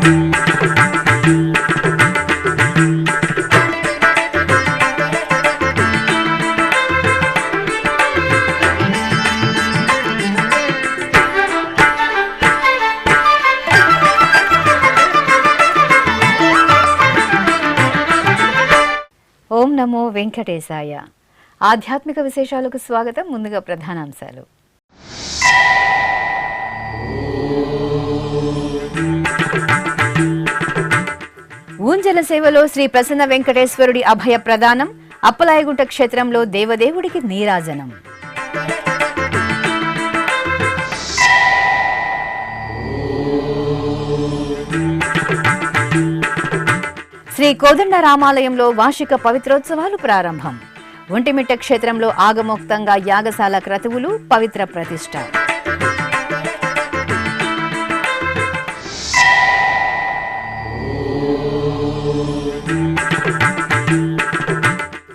ఓం నమో వెంకటేశాయ. ఆధ్యాత్మిక విశేషాలకు స్వాగతం. ముందుగా ప్రధానాంశాలు. ఊంజల సేవలో శ్రీ ప్రసన్న వెంకటేశ్వరుడి అభయ ప్రదానం. అప్పలాయగుంట క్షేత్రంలో దేవదేవుడికి నీరాజనం. శ్రీ కోదండ రామాలయంలో వార్షిక పవిత్రోత్సవాలు ప్రారంభం. ఒంటిమిట్ట క్షేత్రంలో ఆగమోక్తంగా యాగశాల క్రతువులు, పవిత్ర ప్రతిష్ఠ.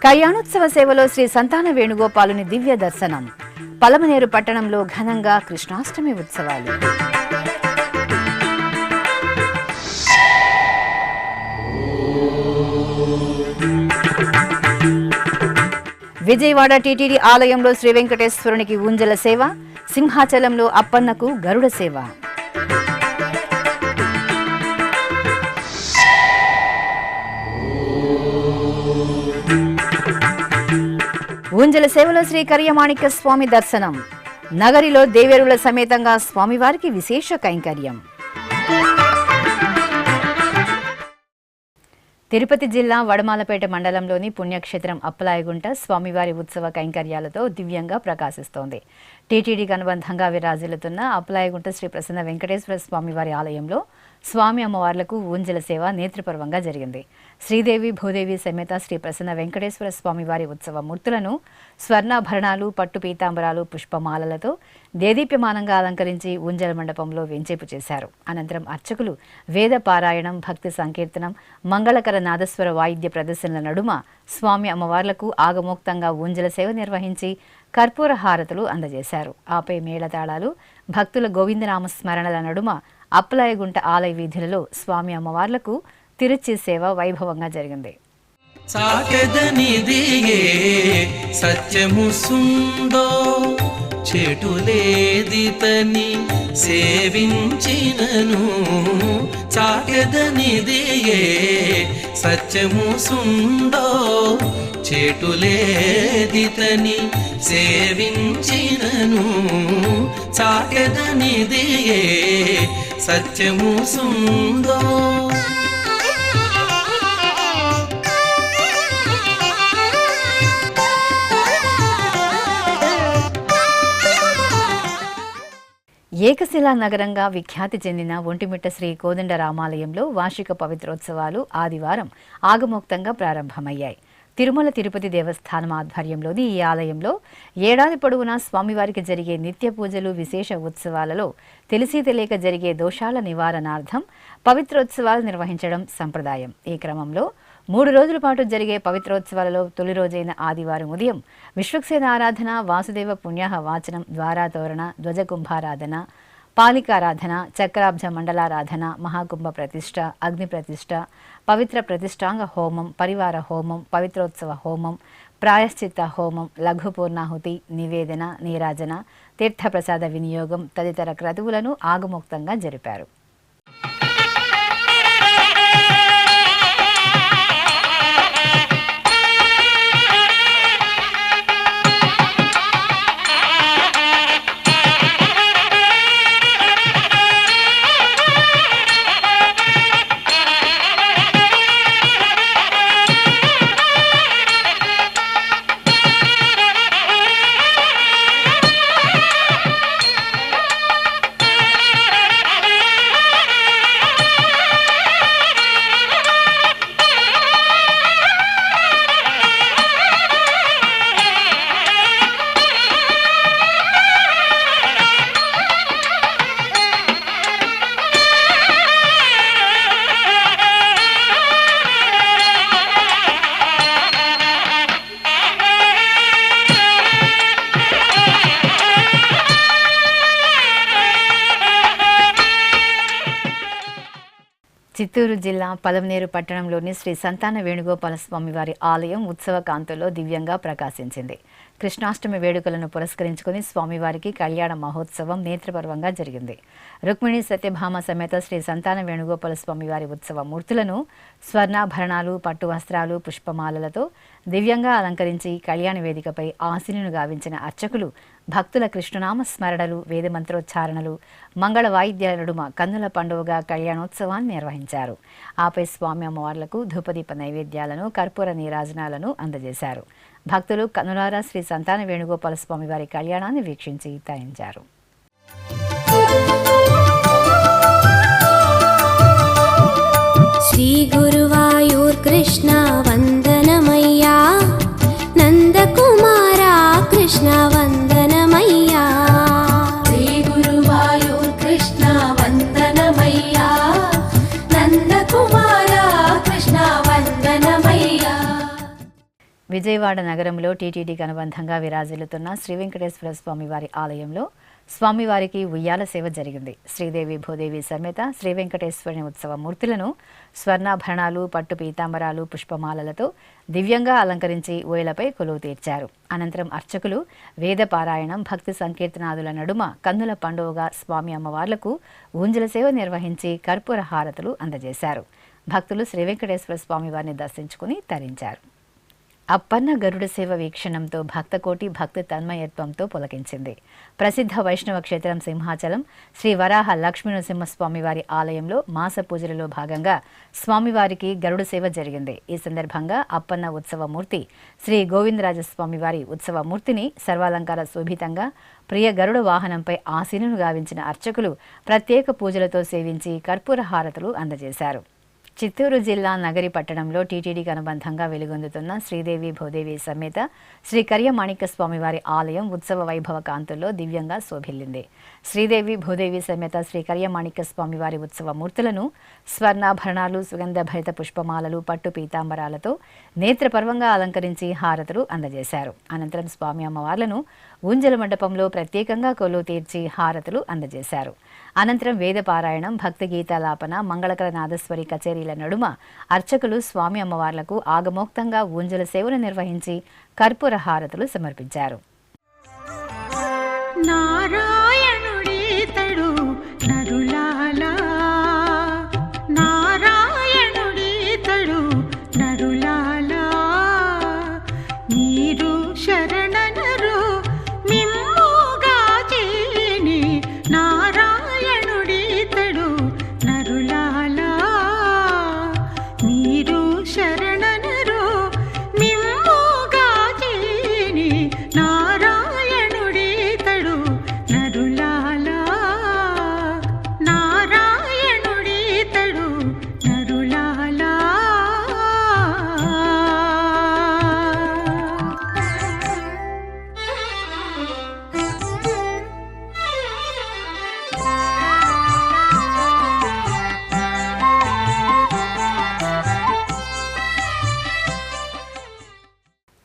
కళ్యాణోత్సవ సేవలో శ్రీ సంతాన వేణుగోపాలుని దివ్య దర్శనం. పలమనేరు పట్టణంలో ఘనంగా కృష్ణాష్టమి ఉత్సవాలు. విజయవాడ టీటీడీ ఆలయంలో శ్రీ వెంకటేశ్వరునికి ఊంజల సేవ. సింహాచలంలో అప్పన్నకు గరుడ సేవ. ఊంజల సేవలో శ్రీ కర్యమాణిక్య స్వామి దర్శనం. నగరిలో దేవేరుల సమేతంగా స్వామివారికి విశేష కైంకర్యం. తిరుపతి జిల్లా వడమాలపేట మండలంలోని పుణ్యక్షేత్రం అప్పలాయగుంట స్వామివారి ఉత్సవ కైంకర్యాలతో దివ్యంగా ప్రకాశిస్తోంది. టీటీడీకి అనుబంధంగా విరాజిల్లుతున్న అప్పలాయగుంట శ్రీ ప్రసన్న వెంకటేశ్వర స్వామివారి ఆలయంలో స్వామి అమ్మవార్లకు ఊంజల సేవ నేత్రపర్వంగా జరిగింది. శ్రీదేవి భూదేవి సమేత శ్రీ ప్రసన్న వెంకటేశ్వర స్వామివారి ఉత్సవ మూర్తులను స్వర్ణాభరణాలు, పట్టు పీతాంబరాలు, పుష్పమాలలతో దేదీప్యమానంగా అలంకరించి ఊంజల మండపంలో వెంచేపు చేశారు. అనంతరం అర్చకులు వేద పారాయణం, భక్తి సంకీర్తనం, మంగళకర నాదస్వర వాయిద్య ప్రదర్శనల నడుమ స్వామి అమ్మవార్లకు ఆగమోక్తంగా ఊంజల సేవ నిర్వహించి కర్పూర హారతులు అందజేశారు. ఆపై మేళతాళాలు, భక్తుల గోవిందనామ స్మరణల నడుమ అప్పలాయగుంట ఆలయ వీధులలో స్వామి అమ్మవార్లకు తిరుచి సేవ వైభవంగా జరిగింది. సత్యము సుందో చెటులేదితని సేవించినను చాకెదనిదియే సత్యము సుందో చెటులేదితని సేవించినను చాకెదనిదియే సత్యము సుందో. ఏకశిలా నగరంగా విఖ్యాతి చెందిన ఒంటిమిట్ట శ్రీ కోదండ రామాలయంలో వార్షిక పవిత్రోత్సవాలు ఆదివారం ఆగమోక్తంగా ప్రారంభమయ్యాయి. తిరుమల తిరుపతి దేవస్థానం ఆధ్వర్యంలోని ఈ ఆలయంలో ఏడాది పొడవునా స్వామివారికి జరిగే నిత్య పూజలు, విశేష ఉత్సవాలలో తెలిసి తెలియక జరిగే దోషాల నివారణార్థం పవిత్రోత్సవాలు నిర్వహించడం సంప్రదాయం. ఈ క్రమంలో 3 రోజుల పాటు జరిగే పవిత్రోత్సవాలలో తొలి రోజైన ఆదివారం ఉదయం విశ్వక్సేన ఆరాధన, వాసుదేవ పుణ్యాహ వాచనం, ద్వారాతోరణ, ధ్వజకుంభారాధన, పాలికారాధన, చక్రాబ్జ మండలారాధన, మహాకుంభ ప్రతిష్ఠ, అగ్ని ప్రతిష్ఠ, పవిత్ర ప్రతిష్టాంగ హోమం, పరివార హోమం, పవిత్రోత్సవ హోమం, ప్రాయశ్చిత్త హోమం, లఘు పూర్ణాహుతి, నివేదన, నీరాజన, తీర్థప్రసాద వినియోగం తదితర క్రతువులను ఆగమోక్తంగా జరిపారు. చిత్తూరు జిల్లా పలమనేరు పట్టణంలోని శ్రీ సంతాన వేణుగోపాల స్వామివారి ఆలయం ఉత్సవ కాంతుల్లో దివ్యంగా ప్రకాశించింది. కృష్ణాష్టమి వేడుకలను పురస్కరించుకుని స్వామివారికి కళ్యాణ మహోత్సవం నేత్రపర్వంగా జరిగింది. రుక్మిణి సత్యభామ సమేత శ్రీ సంతాన వేణుగోపాల స్వామివారి ఉత్సవ మూర్తులను స్వర్ణాభరణాలు, పట్టు వస్త్రాలు, పుష్పమాలలతో దివ్యంగా అలంకరించి కళ్యాణ వేదికపై ఆశీనును గావించిన అర్చకులు భక్తుల కృష్ణనామ స్మరణలు, వేదమంత్రోచ్చారణలు, మంగళ వాయిద్యాల నడుమ కన్నుల పండుగగా కళ్యాణోత్సవాన్ని నిర్వహించారు. ఆపై స్వామి అమ్మవార్లకు ధూపదీప నైవేద్యాలను, కర్పూర నీరాజనాలను అందజేశారు. భక్తులు కన్నులారా శ్రీ సంతాన వేణుగోపాల స్వామివారి కళ్యాణాన్ని వీక్షించి తరించారు. శ్రీ గురువాయూర్ కృష్ణ వందనమయ్యా, నందకుమారా కృష్ణ వందనమయ్యా. శ్రీ గురువాయూర్ కృష్ణ వందనమయ్యా, నందకుమారా కృష్ణ వందనమయ్యా. విజయవాడ నగరంలో టీటీడీకి అనుబంధంగా విరాజిల్లుతున్న శ్రీ వెంకటేశ్వర స్వామివారి ఆలయంలో స్వామివారికి ఉయ్యాల సేవ జరిగింది. శ్రీదేవి భూదేవి సమేత శ్రీ వెంకటేశ్వరుని ఉత్సవ మూర్తులను స్వర్ణాభరణాలు, పట్టు పీతాంబరాలు, పుష్పమాలలతో దివ్యంగా అలంకరించి ఊయలపై కొలువు తీర్చారు. అనంతరం అర్చకులు వేద పారాయణం, భక్తి సంకీర్తనాదుల నడుమ కన్నుల పండుగగా స్వామి అమ్మవార్లకు ఊంజల సేవ నిర్వహించి కర్పూర హారతులు అందజేశారు. భక్తులు శ్రీ వెంకటేశ్వర స్వామివారిని దర్శించుకుని తరించారు. అప్పన్న గరుడ సేవ వీక్షణంతో భక్తకోటి భక్తి తన్మయత్వంతో పులకించింది. ప్రసిద్ధ వైష్ణవ క్షేత్రం సింహాచలం శ్రీ వరాహ లక్ష్మీనరసింహస్వామివారి ఆలయంలో మాస పూజలలో భాగంగా స్వామివారికి గరుడ సేవ జరిగింది. ఈ సందర్భంగా అప్పన్న ఉత్సవమూర్తి శ్రీ గోవిందరాజస్వామివారి ఉత్సవమూర్తిని సర్వాలంకార శోభితంగా ప్రియ గరుడ వాహనంపై ఆసీనును గావించిన అర్చకులు ప్రత్యేక పూజలతో సేవించి కర్పూర హారతులు అందజేశారు. చిత్తూరు జిల్లా నగరి పట్టణంలో టీటీడీకి అనుబంధంగా వెలుగొందుతున్న శ్రీదేవి భూదేవి సమేత శ్రీ కర్యమాణిక్య స్వామివారి ఆలయం ఉత్సవ వైభవ కాంతుల్లో దివ్యంగా శోభిల్లింది. శ్రీదేవి భూదేవి సమేత శ్రీ కర్యమాణిక్య స్వామివారి ఉత్సవ మూర్తులను స్వర్ణాభరణాలు, సుగంధ భరిత పుష్పమాలలు, పట్టు పీతాంబరాలతో నేత్రపర్వంగా అలంకరించి హారతులు అందజేశారు. అనంతరం స్వామి అమ్మవార్లను ఊంజల మండపంలో ప్రత్యేకంగా కొలువు తీర్చి హారతులు అందజేశారు. అనంతరం వేద పారాయణం, భక్తి గీతాలాపన, మంగళకర నాదస్వరి కచేరీల నడుమ అర్చకులు స్వామి అమ్మవార్లకు ఆగమోక్తంగా ఊంజల సేవను నిర్వహించి కర్పూర హారతులు సమర్పించారు. నారాయణుడీతడు నరులాలా, నారాయణుడీతడు నరులాలా, మీరు శరణనరు మిమ్ముగా చేని, నారాయణుడీతడు నరులాలా, మీరు శరణనరు మిమ్ముగా చేని, నారాయణుడీతడు నరులాలా, నారాయణుడీతడు నరులాలా.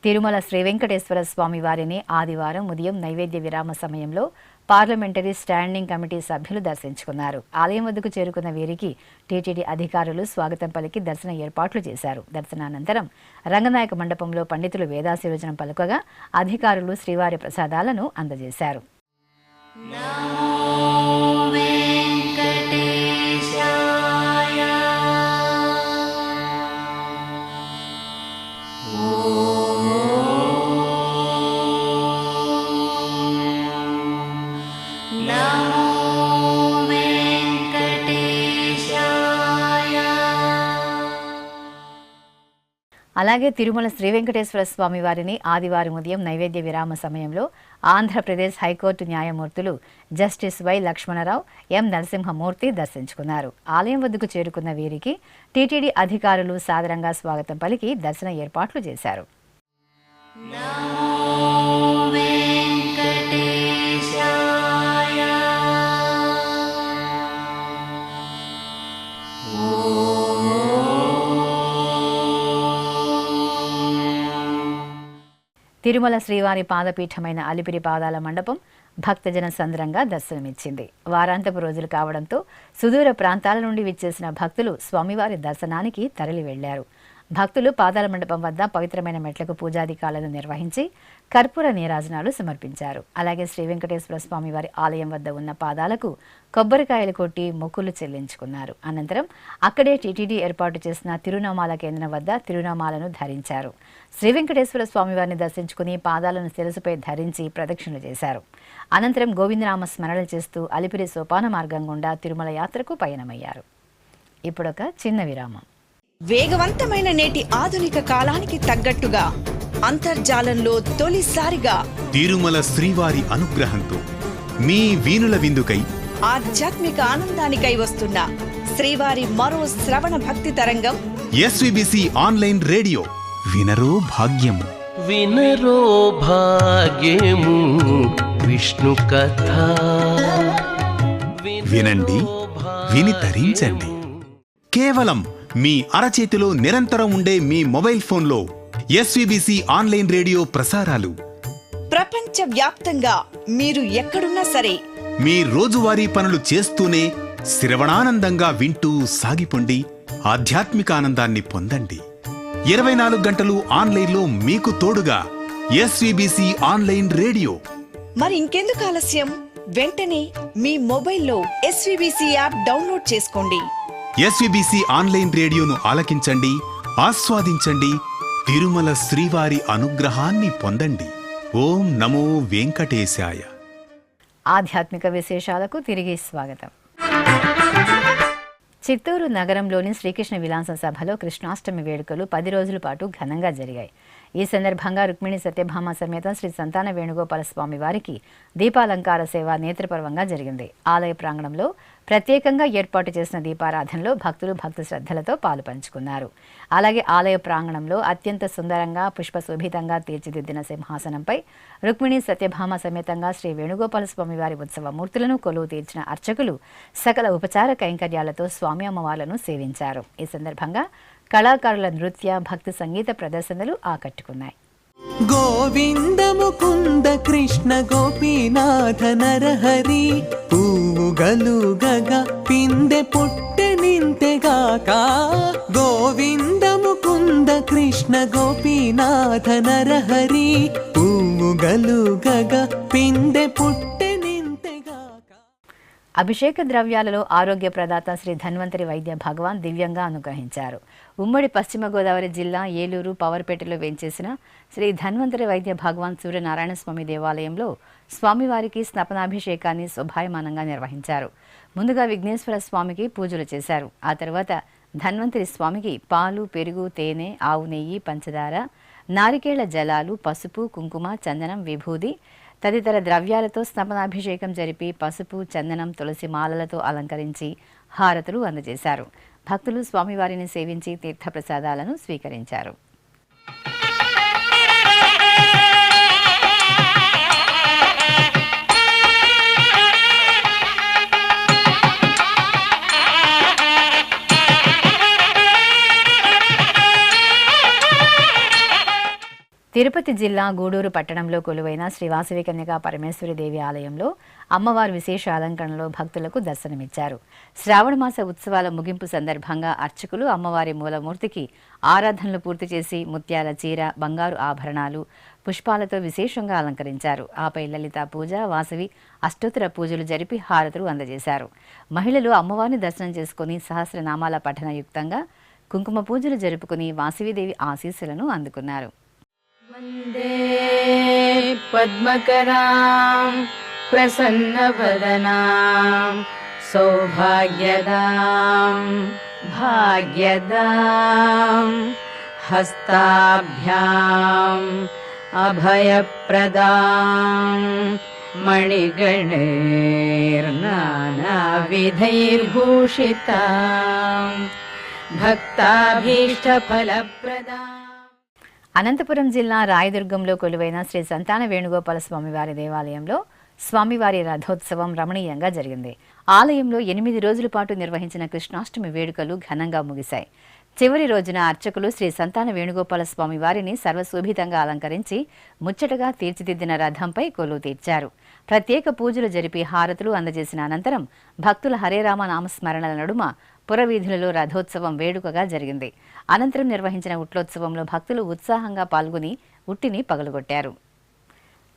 తిరుమల శ్రీ వెంకటేశ్వర స్వామి వారిని ఆదివారం ఉదయం నైవేద్య విరామ సమయంలో పార్లమెంటరీ స్టాండింగ్ కమిటీ సభ్యులు దర్శించుకున్నారు. ఆలయం వద్దకు చేరుకున్న వీరికి టీటీడీ అధికారులు స్వాగతం పలికి దర్శన ఏర్పాట్లు చేశారు. దర్శనానంతరం రంగనాయక మండపంలో పండితులు వేదాశీర్వచనం పలుకగా అధికారులు శ్రీవారి ప్రసాదాలను అందజేశారు. అలాగే తిరుమల శ్రీ వెంకటేశ్వర స్వామి వారిని ఆదివారం ఉదయం నైవేద్య విరామ సమయంలో ఆంధ్రప్రదేశ్ హైకోర్టు న్యాయమూర్తులు జస్టిస్ వై లక్ష్మణరావు, ఎం నరసింహమూర్తి దర్శించుకున్నారు. ఆలయం వద్దకు చేరుకున్న వీరికి టీటీడీ అధికారులు సాదరంగా స్వాగతం పలికి దర్శన ఏర్పాట్లు చేశారు. తిరుమల శ్రీవారి పాదపీఠమైన అలిపిరి పాదాల మండపం భక్తజన సంద్రంగా దర్శనమిచ్చింది. వారాంతపు రోజులు కావడంతో సుదూర ప్రాంతాల నుండి విచ్చేసిన భక్తులు స్వామివారి దర్శనానికి తరలి వెళ్లారు. భక్తులు పాదాల మండపం వద్ద పవిత్రమైన మెట్లకు పూజాధికాలను నిర్వహించి కర్పూర నీరాజనాలు సమర్పించారు. అలాగే శ్రీ వెంకటేశ్వర స్వామివారి ఆలయం వద్ద ఉన్న పాదాలకు కొబ్బరికాయలు కొట్టి మొక్కులు చెల్లించుకున్నారు. అనంతరం అక్కడే టీటీడీ ఏర్పాటు చేసిన తిరునామాల కేంద్రం వద్ద తిరునామాలను ధరించారు. శ్రీ వెంకటేశ్వర స్వామివారిని దర్శించుకుని పాదాలను శిరసుపై ధరించి ప్రదక్షిణలు చేశారు. అనంతరం గోవిందనామ స్మరణలు చేస్తూ అలిపిరి సోపాన మార్గం గుండా తిరుమల యాత్రకు పయనమయ్యారు. ఇప్పుడొక చిన్న విరామం. వేగవంతమైన నేటి ఆధునిక కాలానికి తగ్గట్టుగా అంతర్జాలంలో తొలిసారిగా తిరుమల శ్రీవారి అనుగ్రహంతో మీ వీణుల విందుకై ఆధ్యాత్మిక ఆనందానికై వస్తున్న శ్రీవారి మరో శ్రవణ భక్తి తరంగం ఎస్విబిసి ఆన్లైన్ రేడియో వినరో భాగ్యము. వినరో భాగ్యము విష్ణు కథ. వినండి, విని తరించండి. కేవలం మీ అరచేతిలో నిరంతరం ఉండే మీ మొబైల్ ఫోన్లో ఎస్విబిసి ఆన్లైన్ రేడియో ప్రసారాలు ప్రపంచ వ్యాప్తంగా మీరు ఎక్కడున్నా సరే మీ రోజువారీ పనులు చేస్తూనే శ్రవణానందంగా వింటూ సాగిపోండి. ఆధ్యాత్మిక ఆనందాన్ని పొందండి. 24 గంటలు ఆన్లైన్లో మీకు తోడుగా ఎస్విబిసి ఆన్లైన్ రేడియో. మరి ఇంకెందుకు ఆలస్యం? వెంటనే మీ మొబైల్లో ఎస్విబిసి యాప్ డౌన్లోడ్ చేసుకోండి. ఎస్విబిసి ఆన్లైన్ రేడియోను ఆలకించండి, ఆస్వాదించండి. తిరుమల శ్రీవారి అనుగ్రహాన్ని పొందండి. ఓం నమో వెంకటేశాయ. ఆధ్యాత్మిక విశేషాలకు తిరిగి స్వాగతం. చిత్తూరు నగరంలోని శ్రీకృష్ణ విలాస సభలో కృష్ణాష్టమి వేడుకలు 10 రోజుల పాటు ఘనంగా జరిగాయి. ఈ సందర్భంగా రుక్మిణి సత్యభామ సమేత శ్రీ సంతాన వేణుగోపాల స్వామి వారికి దీపాలంకార సేవ నేత్రపర్వంగా జరిగింది. ఆలయ ప్రాంగణంలో ప్రత్యేకంగా ఏర్పాటు చేసిన దీపారాధనలో భక్తులు భక్తి శ్రద్ధలతో పాలు పంచుకున్నారు. అలాగే ఆలయ ప్రాంగణంలో అత్యంత సుందరంగా పుష్పశోభితంగా తీర్చిదిద్దిన సింహాసనంపై రుక్మిణి సత్యభామ సమేతంగా శ్రీ వేణుగోపాల స్వామి వారి ఉత్సవ మూర్తులను కొలువు తీర్చిన అర్చకులు సకల ఉపచార కైంకర్యాలతో స్వామి అమ్మవార్లను సేవించారు. ఈ సందర్భంగా కళాకారుల నృత్య భక్తి సంగీత ప్రదర్శనలు ఆకట్టుకున్నాయి. గోవింద ముకుంద కృష్ణ గోపీనాథ నరహరి పూగలుగగ పిందె పుట్టె నింతెగాక. గోవింద ముకుంద కృష్ణ గోపీనాథ నరహరి పూగలుగగ పిందె పుట్టె నింతెగాక. అభిషేక ద్రవ్యాలలో ఆరోగ్య ప్రదాత శ్రీ ధన్వంతరి వైద్య భగవాన్ దివ్యంగా అనుగ్రహించారు. ఉమ్మడి పశ్చిమ గోదావరి జిల్లా ఏలూరు పవర్పేటలో వేంచేసిన శ్రీ ధన్వంతరి వైద్య భగవాన్ సూర్యనారాయణ స్వామి దేవాలయంలో స్వామివారికి స్నపనాభిషేకాన్ని శోభాయమానంగా నిర్వహించారు. ముందుగా విఘ్నేశ్వర స్వామికి పూజలు చేశారు. ఆ తర్వాత ధన్వంతరి స్వామికి పాలు, పెరుగు, తేనె, ఆవు నెయ్యి, పంచదార, నారికేళ్ల జలాలు, పసుపు, కుంకుమ, చందనం, విభూది తదితర ద్రవ్యాలతో స్నపనాభిషేకం జరిపి పసుపు, చందనం, తులసి మాలలతో అలంకరించి హారతులు అందజేశారు. భక్తులు స్వామివారిని సేవించి తీర్థప్రసాదాలను స్వీకరించారు. తిరుపతి జిల్లా గూడూరు పట్టణంలో కొలువైన శ్రీ వాసవి కన్యకా పరమేశ్వరి దేవి ఆలయంలో అమ్మవారు విశేష అలంకరణలో భక్తులకు దర్శనమిచ్చారు. శ్రావణ మాస ఉత్సవాల ముగింపు సందర్భంగా అర్చకులు అమ్మవారి మూలమూర్తికి ఆరాధనలు పూర్తి చేసి ముత్యాల చీర, బంగారు ఆభరణాలు, పుష్పాలతో విశేషంగా అలంకరించారు. ఆపై లలిత పూజ, వాసవి అష్టోత్తర పూజలు జరిపి హారతులు అందజేశారు. మహిళలు అమ్మవారిని దర్శనం చేసుకుని సహస్రనామాల పఠన యుక్తంగా కుంకుమ పూజలు జరుపుకుని వాసవిదేవి ఆశీస్సులను అందుకున్నారు. వందే పద్మకరాం ప్రసన్నవదనాం సౌభాగ్యదాం భాగ్యదాం హస్తాభ్యాం అభయప్రదాం మణిగణైర్నానావిధైర్భూషితాం భక్తాభీష్టఫలప్రదాం. అనంతపురం జిల్లా రాయదుర్గంలో కొలువైన శ్రీ సంతాన వేణుగోపాల స్వామివారి దేవాలయంలో స్వామివారి రథోత్సవం రమణీయంగా జరిగింది. ఆలయంలో 8 రోజుల పాటు నిర్వహించిన కృష్ణాష్టమి వేడుకలు ఘనంగా ముగిశాయి. చివరి రోజున అర్చకులు శ్రీ సంతాన వేణుగోపాల స్వామి వారిని సర్వశోభితంగా అలంకరించి ముచ్చటగా తీర్చిదిద్దిన రథంపై కొలువు తీర్చారు. ప్రత్యేక పూజలు జరిపి హారతులు అందజేసిన అనంతరం భక్తుల హరేరామ నామస్మరణల నడుమ పురవీధులలో రథోత్సవం వేడుకగా జరిగింది. అనంతరం నిర్వహించిన ఉట్లోత్సవంలో భక్తులు ఉత్సాహంగా పాల్గొని ఉట్టిని పగలగొట్టారు.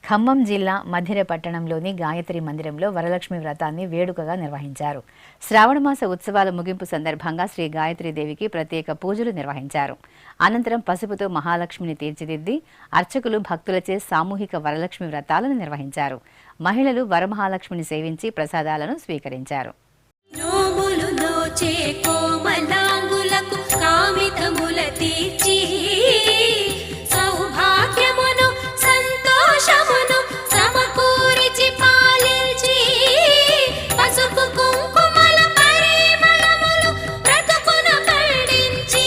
ఖమ్మం జిల్లా మధిర పట్టణంలోని గాయత్రి మందిరంలో వరలక్ష్మి వ్రతాన్ని వేడుకగా నిర్వహించారు. శ్రావణమాస ఉత్సవాల ముగింపు సందర్భంగా శ్రీ గాయత్రీదేవికి ప్రత్యేక పూజలు నిర్వహించారు. అనంతరం పసుపుతో మహాలక్ష్మిని తీర్చిదిద్ది అర్చకులు భక్తులచే సామూహిక వరలక్ష్మి వ్రతాలను నిర్వహించారు. మహిళలు వరమహాలక్ష్మిని సేవించి ప్రసాదాలను స్వీకరించారు. నోములు నోచే కోమలాంగులకు కామితముల తీర్చి సౌభాగ్యమును సంతోషమును సమకూరిచి పాలించి పసుపు కుంకుమల పరిమళములు బ్రతుకున పండించి.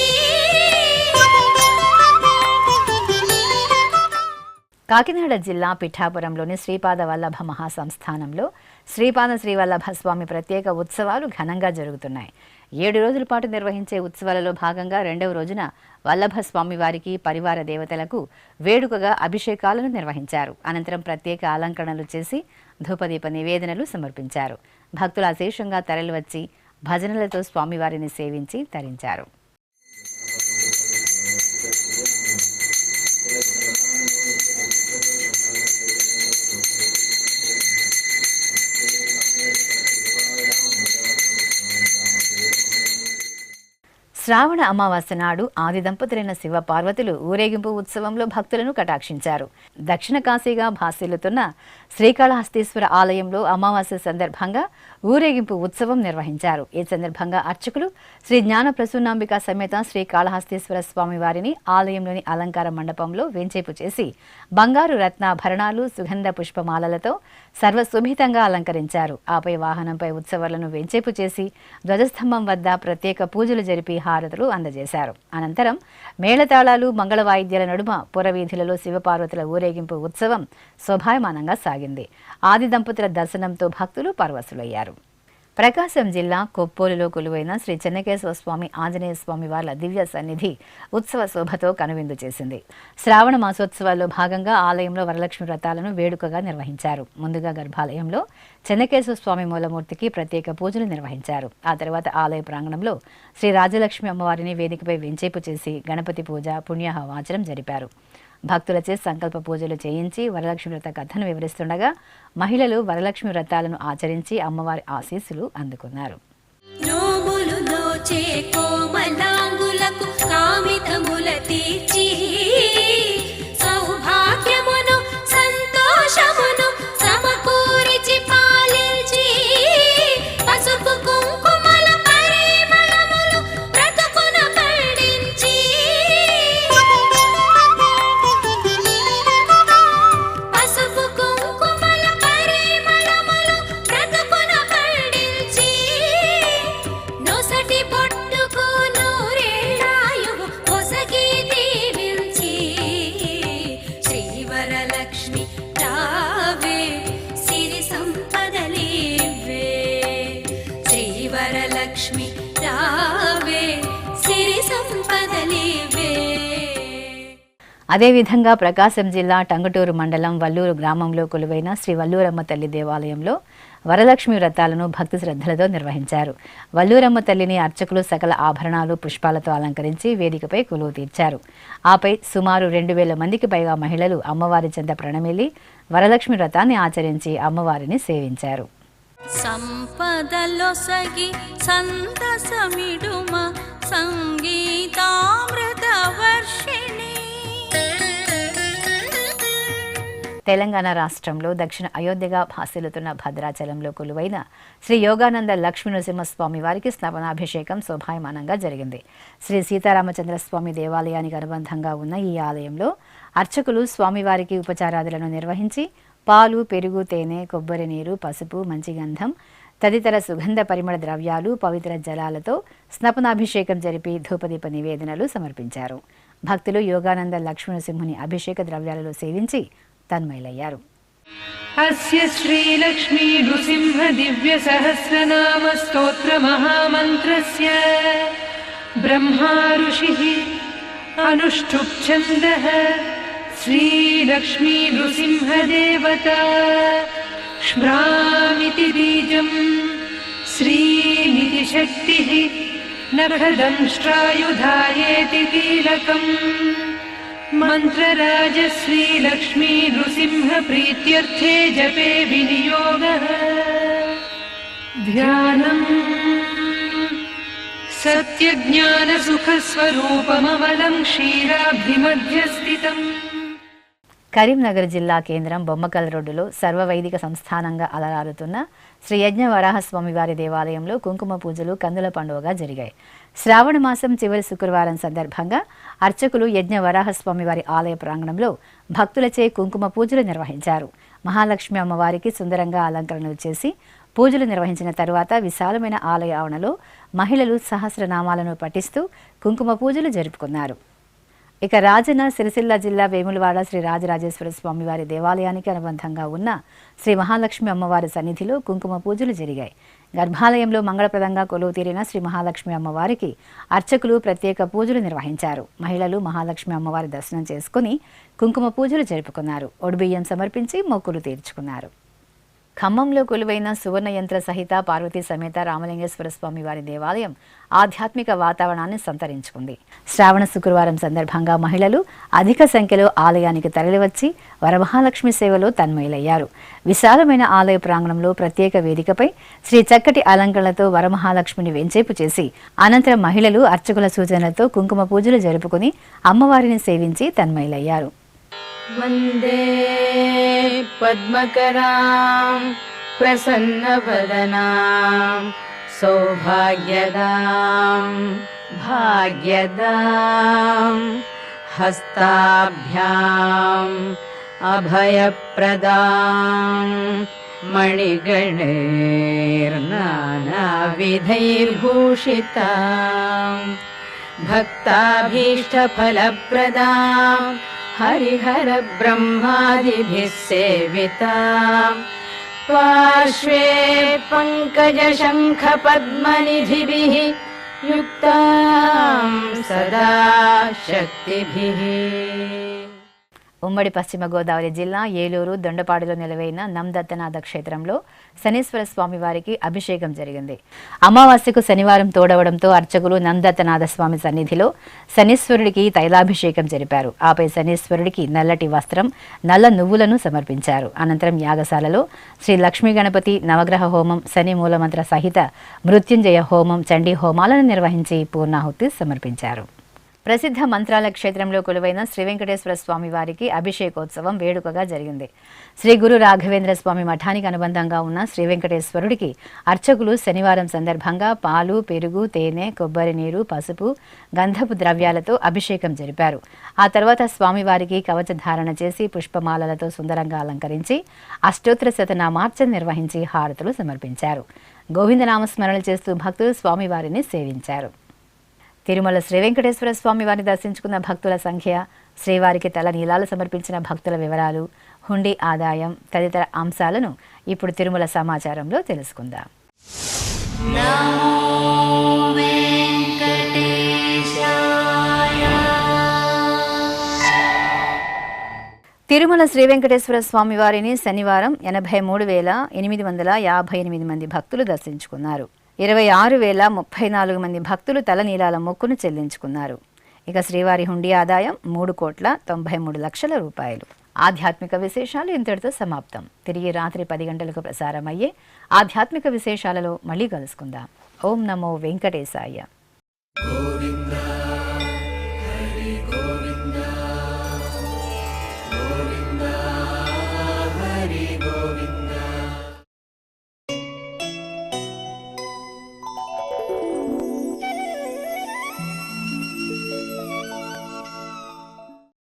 కాకినాడ జిల్లా పిఠాపురంలోని శ్రీపాద వల్లభ మహాసంస్థానంలో శ్రీపాద శ్రీవల్లభ స్వామి ప్రత్యేక ఉత్సవాలు ఘనంగా జరుగుతున్నాయి. 7 రోజుల పాటు నిర్వహించే ఉత్సవాలలో భాగంగా 2వ రోజున వల్లభ స్వామి వారికి పరివార దేవతలకు వేడుకగా అభిషేకాలను నిర్వహించారు. అనంతరం ప్రత్యేక అలంకరణలు చేసి ధూపదీప నివేదనలు సమర్పించారు. భక్తులు అశేషంగా తరలివచ్చి భజనలతో స్వామివారిని సేవించి తరించారు. శ్రావణ అమావాస్య నాడు ఆది దంపతులైన శివ పార్వతులు ఊరేగింపు ఉత్సవంలో భక్తులను కటాక్షించారు. దక్షిణ కాశీగా భాసిల్లుతున్న శ్రీకాళహస్తీశ్వర ఆలయంలో అమావాస్య సందర్భంగా ఊరేగింపు ఉత్సవం నిర్వహించారు. ఈ సందర్భంగా అర్చకులు శ్రీ జ్ఞాన ప్రసూనాంబిక సమేత శ్రీకాళహస్తీశ్వర స్వామి వారిని ఆలయంలోని అలంకార మండపంలో వేంచేపు చేసి బంగారు రత్నాభరణాలు సుగంధ పుష్పమాలలతో సర్వశోభితంగా అలంకరించారు. ఆపై వాహనంపై ఉత్సవాలను వేంచేపు చేసి ధ్వజస్తంభం వద్ద ప్రత్యేక పూజలు జరిపి హారతులు అందజేశారు. అనంతరం మేళతాళాలు మంగళ వాయిద్యాల నడుమ పురవీధులలో శివపార్వతుల ఊరేగింపు ఉత్సవం శోభాయమానంగా సాగింది. ఆది దంపతుల దర్శనంతో భక్తులు పరవశులయ్యారు. ప్రకాశం జిల్లా కొప్పోలులో కొలువైన శ్రీ చెన్నకేశవ స్వామి ఆంజనేయ స్వామి వార్ల దివ్య సన్నిధి ఉత్సవ శోభతో కనువిందు చేసింది. శ్రావణ మాసోత్సవాల్లో భాగంగా ఆలయంలో వరలక్ష్మి వ్రతాలను వేడుకగా నిర్వహించారు. ముందుగా గర్భాలయంలో చెన్నకేశవ స్వామి మూలమూర్తికి ప్రత్యేక పూజలు నిర్వహించారు. ఆ తర్వాత ఆలయ ప్రాంగణంలో శ్రీ రాజలక్ష్మి అమ్మవారిని వేదికపై వెంచేపు చేసి గణపతి పూజ పుణ్యాహవాచనం జరిపారు. భక్తులచే సంకల్ప పూజలు చేయించి వరలక్ష్మి వ్రత కథను వివరిస్తుండగా మహిళలు వరలక్ష్మి వ్రతాలను ఆచరించి అమ్మవారి ఆశీస్సులు అందుకున్నారు. నోములు నోచే కోమలాంగులకు కామితముల తీర్చి సౌభాగ్యమును సంతోషమును సమకూరిచి పాలించి పసుపు కుంకుమల పరిమళములు బ్రతుకున పండించి పసుపు కుంకుమల పరిమళములు బ్రతుకున పండించి నొసటి బొట్టుకు నూరేళ్ళాయువు ఒసగి దీవించి శ్రీవరలక్ష్మి రావే సిరి సంపదలివే శ్రీవరలక్ష్మి రావే సిరి సంపదలివే. అదేవిధంగా ప్రకాశం జిల్లా టంగుటూరు మండలం వల్లూరు గ్రామంలో కొలువైన శ్రీ వల్లూరమ్మ తల్లి దేవాలయంలో వరలక్ష్మి వ్రతాలను భక్తి శ్రద్ధలతో నిర్వహించారు. వల్లూరమ్మ తల్లిని అర్చకులు సకల ఆభరణాలు పుష్పాలతో అలంకరించి వేదికపై కొలువు తీర్చారు. ఆపై సుమారు 2000 మందికి పైగా మహిళలు అమ్మవారి చెంత ప్రణమిల్లి వరలక్ష్మి వ్రతాన్ని ఆచరించి అమ్మవారిని సేవించారు. సంపదలొసగి సంతసమిడుమ సంగీతామృత వర్షిణి. తెలంగాణ రాష్ట్రంలో దక్షిణ అయోధ్యగా భాసిల్లుతున్న భద్రాచలంలో కొలువైన శ్రీ యోగానంద లక్ష్మీ నరసింహస్వామి వారికి స్నపనాభిషేకం శోభాయమానంగా జరిగింది. శ్రీ సీతారామచంద్ర స్వామి దేవాలయానికి అనుబంధంగా ఉన్న ఈ ఆలయంలో అర్చకులు స్వామివారికి ఉపచారాదులను నిర్వహించి పాలు, పెరుగు, తేనె, కొబ్బరి నీరు, పసుపు, మంచిగంధం తదితర సుగంధ పరిమళ ద్రవ్యాలు, పవిత్ర జలాలతో స్నపనాభిషేకం జరిపి ధూపదీప నివేదనలు సమర్పించారు. భక్తులు యోగానంద లక్ష్మీ నరసింహుని అభిషేక ద్రవ్యాలలో సేవించి తన్మయులయ్యారు. अस्य श्रीलक्ष्मी नृसिंह दिव्य सहस्रनाम स्तोत्र महामन्त्रस्य ब्रह्मा ऋषिः अनुष्ठुप् छन्दः श्रीलक्ष्मी नृसिंह देवता श्म्रामिति बीजम् श्रीमिति शक्तिः नखदंष्ट्रायुधायेति कीलकम् मंत्रराज श्रीलक्ष्मी नृसिंह प्रीत्यर्थे जपे विनियोगः ध्यानम् सत्यज्ञानसुखस्वरूपममलं क्षीराब्धिमध्यस्थितम्. కరీంనగర్ జిల్లా కేంద్రం బొమ్మకల్ రోడ్డులో సర్వవైదిక సంస్థానంగా అలరారుతున్న శ్రీ యజ్ఞ వరాహస్వామి వారి దేవాలయంలో కుంకుమ పూజలు కన్నుల పండుగగా జరిగాయి. శ్రావణ మాసం చివరి శుక్రవారం సందర్భంగా అర్చకులు యజ్ఞ వరాహస్వామి వారి ఆలయ ప్రాంగణంలో భక్తులచే కుంకుమ పూజలు నిర్వహించారు. మహాలక్ష్మి అమ్మవారికి సుందరంగా అలంకరణలు చేసి పూజలు నిర్వహించిన తరువాత విశాలమైన ఆలయ ఆవరణలో మహిళలు సహస్రనామాలను పఠిస్తూ కుంకుమ పూజలు జరుపుకున్నారు. ఇక రాజన్న సిరిసిల్ల జిల్లా వేములవాడ శ్రీ రాజరాజేశ్వర స్వామి వారి దేవాలయానికి అనుబంధంగా ఉన్న శ్రీ మహాలక్ష్మి అమ్మవారి సన్నిధిలో కుంకుమ పూజలు జరిగాయి. గర్భాలయంలో మంగళప్రదంగా కొలువు తీరిన శ్రీ మహాలక్ష్మి అమ్మవారికి అర్చకులు ప్రత్యేక పూజలు నిర్వహించారు. మహిళలు మహాలక్ష్మి అమ్మవారి దర్శనం చేసుకుని కుంకుమ పూజలు జరుపుకున్నారు. ఒడిబియ్యం సమర్పించి మొక్కులు తీర్చుకున్నారు. ఖమ్మంలో కొలువైన సువర్ణ యంత్ర సహిత పార్వతీ సమేత రామలింగేశ్వర స్వామి వారి దేవాలయం ఆధ్యాత్మిక వాతావరణాన్ని సంతరించుకుంది. శ్రావణ శుక్రవారం సందర్భంగా మహిళలు అధిక సంఖ్యలో ఆలయానికి తరలివచ్చి వరమహాలక్ష్మి సేవలో తన్మయులయ్యారు. విశాలమైన ఆలయ ప్రాంగణంలో ప్రత్యేక వేదికపై శ్రీ చక్కటి అలంకరణలతో వరమహాలక్ష్మిని వెంచేపు చేసి అనంతరం మహిళలు అర్చకుల సూచనలతో కుంకుమ పూజలు జరుపుకుని అమ్మవారిని సేవించి తన్మయులయ్యారు. वन्दे पद्मकरां प्रसन्नवदनां सौभाग्यदां भाग्यदां हस्ताभ्याम् अभयप्रदां मणिगणैर्नानाविधैर्भूषितां भक्ताभीष्टफलप्रदां हरिहर ब्रह्मादिभिः सेवितां पार्श्वे पङ्कजशङ्खपद्मनिधिभिः युक्तां सदा शक्तिभिः. ఉమ్మడి పశ్చిమ గోదావరి జిల్లా ఏలూరు దొండపాడులో నిలవైన నందత్తనాథ క్షేత్రంలో శనీశ్వర స్వామి వారికి అభిషేకం జరిగింది. అమావాస్యకు శనివారం తోడవడంతో అర్చకులు నందత్తనాథ స్వామి సన్నిధిలో శనీశ్వరుడికి తైలాభిషేకం జరిపారు. ఆపై శనీశ్వరుడికి నల్లటి వస్త్రం, నల్ల నువ్వులను సమర్పించారు. అనంతరం యాగశాలలో శ్రీ లక్ష్మీ గణపతి నవగ్రహ హోమం, శని మూలమంత్ర సహిత మృత్యుంజయ హోమం, చండీ హోమాలను నిర్వహించి పూర్ణాహుతి సమర్పించారు. ప్రసిద్ధ మంత్రాల క్షేత్రంలో కొలువైన శ్రీ వెంకటేశ్వర స్వామి వారికి అభిషేకోత్సవం వేడుకగా జరిగింది. శ్రీ గురు రాఘవేంద్ర స్వామి మఠానికి అనుబంధంగా ఉన్న శ్రీ వెంకటేశ్వరుడికి అర్చకులు శనివారం సందర్భంగా పాలు, పెరుగు, తేనె, కొబ్బరి నీరు, పసుపు, గంధపు ద్రవ్యాలతో అభిషేకం జరిపారు. ఆ తర్వాత స్వామివారికి కవచ ధారణ చేసి పుష్పమాలలతో సుందరంగా అలంకరించి అష్టోత్తర శతనామార్చన నిర్వహించి హారతులు సమర్పించారు. గోవిందనామస్మరణలు చేస్తూ భక్తులు స్వామివారిని సేవించారు. తిరుమల శ్రీ వెంకటేశ్వర స్వామి వారిని దర్శించుకున్న భక్తుల సంఖ్య, శ్రీవారికి తల నీలాలు సమర్పించిన భక్తుల వివరాలు, హుండీ ఆదాయం తదితర అంశాలను ఇప్పుడు తిరుమల సమాచారంలో తెలుసుకుందాం. తిరుమల శ్రీ వెంకటేశ్వర స్వామి వారిని శనివారం 83,858 మంది భక్తులు దర్శించుకున్నారు. 26,034 మంది భక్తులు తలనీలాల మొక్కును చెల్లించుకున్నారు. ఇక శ్రీవారి హుండీ ఆదాయం 3,93,00,000 రూపాయలు. ఆధ్యాత్మిక విశేషాలు ఇంతటితో సమాప్తం. తిరిగి రాత్రి 10 గంటలకు ప్రసారమయ్యే ఆధ్యాత్మిక విశేషాలలో మళ్ళీ కలుసుకుందాం. ఓం నమో వెంకటేశాయ.